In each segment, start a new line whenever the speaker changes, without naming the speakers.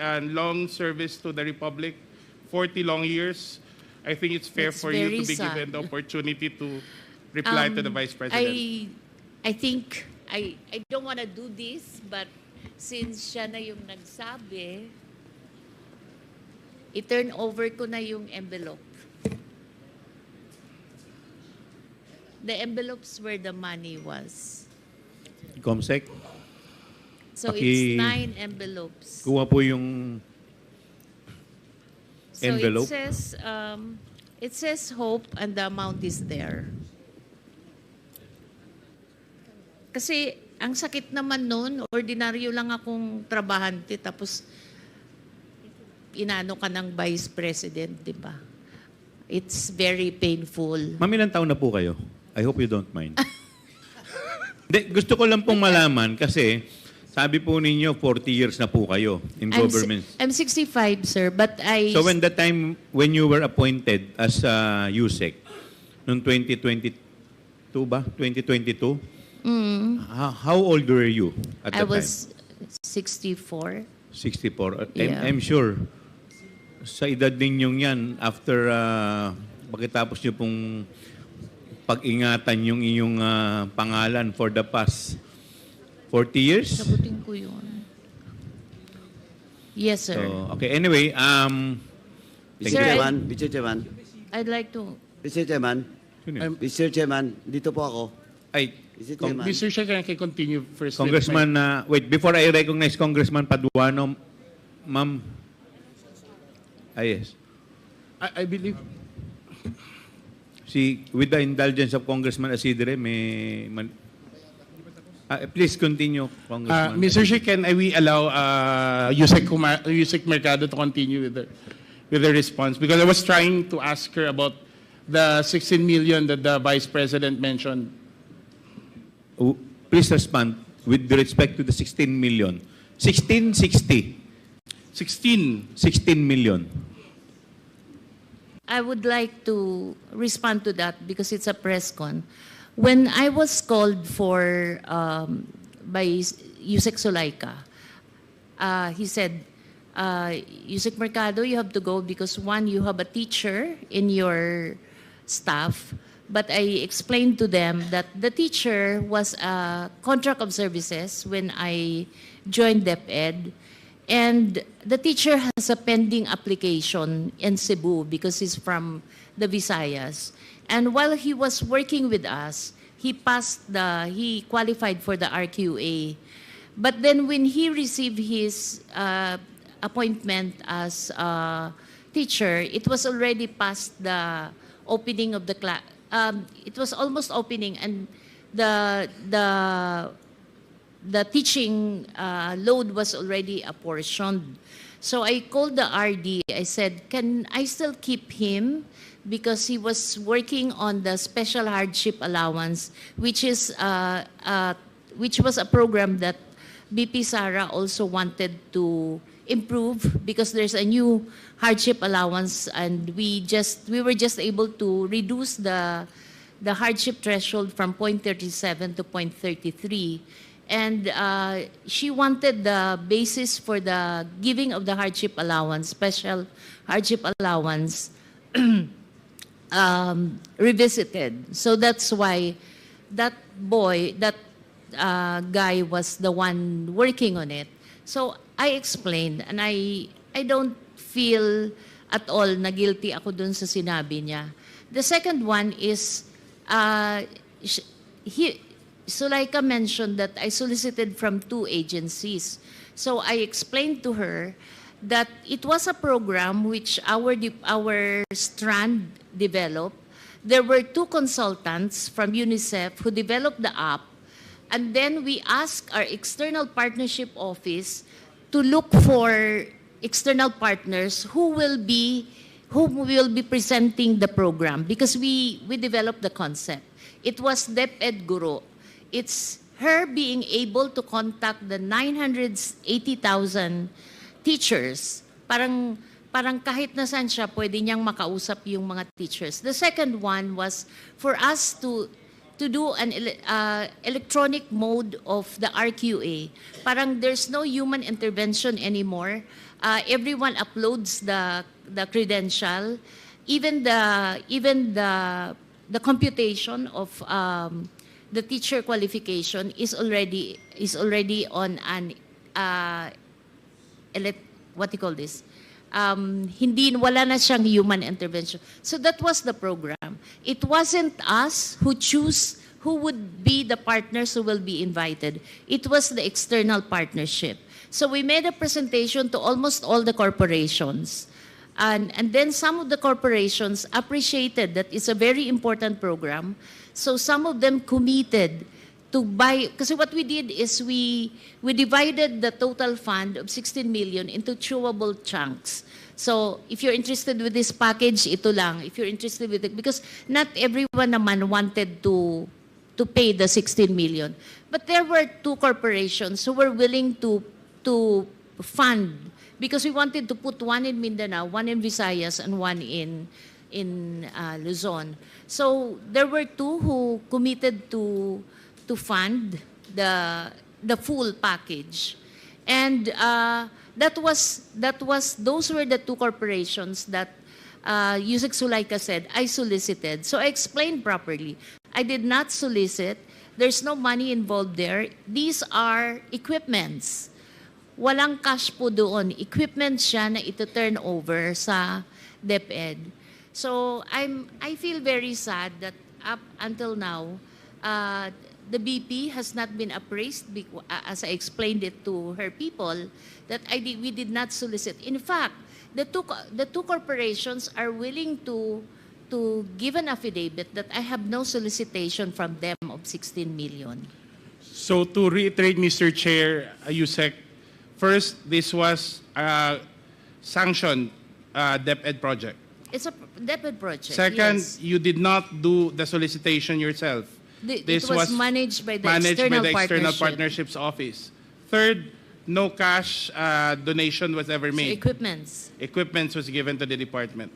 and long service to the Republic, 40 long years. I think it's fair for you to be given the opportunity to reply to the Vice President.
I think, I don't want to do this, but since siya na yung nagsabi, i-turn over ko na yung envelope. The envelopes where the money was.
Comsec,
So it's 9 envelopes.
kuha po yung envelope.
So it says hope and the amount is there. Kasi ang sakit naman nun, ordinaryo lang akong trabahante tapos inano ka ng Vice President, di ba? It's very painful.
Ma'am, ilang taon na po kayo? I hope you don't mind. Gusto ko lang pong malaman kasi sabi po ninyo 40 years na po kayo in government.
I'm 65, sir, but
So when you were appointed as USEC noong 2022 ba? 2022? How old were you at
I
that time?
was 64.
64.
Yeah.
I'm sure sa edad ninyong yan, after pagkatapos nyo pong pag-ingatan yung iyong pangalan for the past 40 years?
Sagutin ko yun. Yes, sir.
So, okay, anyway,
Sir,
Mr. Chairman,
I'd like to...
Mr. Chairman, Mr. Chairman, dito po ako.
Ay,
Mr. Chairman.
Mr. Chair, can I continue first? with
Congressman, wait, before I recognize Congressman Paduano, ma'am. Yes.
I believe...
With the indulgence of Congressman Asidre, please continue, Congressman.
Mr. Chair, can we allow Yusek Mercado to continue with the response? Because I was trying to ask her about the 16 million that the Vice President mentioned.
Please respond with respect to the 16 million. 1660.
16
million.
I would like to respond to that because it's a press con. When I was called for by Yusek Sulaika, he said, Yusek Mercado, you have to go because one, you have a teacher in your staff. But I explained to them that the teacher was a contract of services when I joined DepEd. And the teacher has a pending application in Cebu because he's from the Visayas. And while he was working with us, he qualified for the RQA. But then when he received his appointment as a teacher, it was already past the opening of the class. It was almost opening, and the teaching load was already apportioned. So I called the RD. I said, can I still keep him? Because he was working on the special hardship allowance, which was a program that BP Sara also wanted to improve because there's a new hardship allowance, and we were just able to reduce the hardship threshold from 0.37 to 0.33. And she wanted the basis for the giving of the hardship allowance, special hardship allowance, revisited. So that's why that guy was the one working on it. So I explained, and I don't feel at all na guilty ako dun sa sinabi niya. The second one is, Sulaika mentioned that I solicited from 2 agencies. So I explained to her that it was a program which our strand developed. There were 2 consultants from UNICEF who developed the app, and then we asked our external partnership office to look for external partners who will be presenting the program, because we developed the concept. It was DepEd Guru. It's her being able to contact the 980,000 teachers. Parang kahit nasan siya, pwede niyang makausap yung mga teachers. The second one was for us to to do an electronic mode of the RQA. Parang there's no human intervention anymore. Everyone uploads the credential, even the computation of the teacher qualification is already on an what do you call this? Wala na siyang human intervention. So that was the program. It wasn't us who choose who would be the partners who will be invited. It was the external partnership. So we made a presentation to almost all the corporations. And then some of the corporations appreciated that it's a very important program. So some of them committed to buy, kasi what we did is we divided the total fund of 16 million into chewable chunks. So if you're interested with this package, ito lang. If you're interested with it, because not everyone naman wanted to pay the 16 million. But there were two corporations who were willing to fund, because we wanted to put one in Mindanao, one in Visayas, and one in Luzon. So there were two who committed to fund the full package, and those were the two corporations that Yusek Sulaika said I solicited. So I explained properly. I did not solicit. There's no money involved there. These are equipments. Walang cash po doon. Equipment siya na ito-turn over sa DepEd. So I feel very sad that up until now, the BP has not been appraised, as I explained it to her people, that we did not solicit. In fact, the two corporations are willing to give an affidavit that I have no solicitation from them of 16 million.
So to reiterate, Mr. Chair, Yusek, first, this was a sanctioned DepEd project.
It's a DepEd project.
Second,
yes.
you did not do the solicitation yourself.
It was managed by the
External Partnerships Office. Third, no cash donation was ever made.
So
Equipments was given to the department.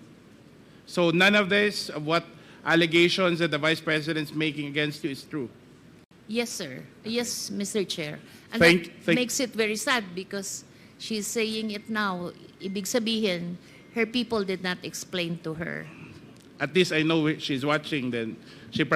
So none of this, of what allegations that the Vice President's making against you is true.
Yes, sir. Yes, Mr. Chair. And
Thank-
that makes it very sad because she's saying it now. Ibig sabihin, her people did not explain to her.
At least I know she's watching, then she probably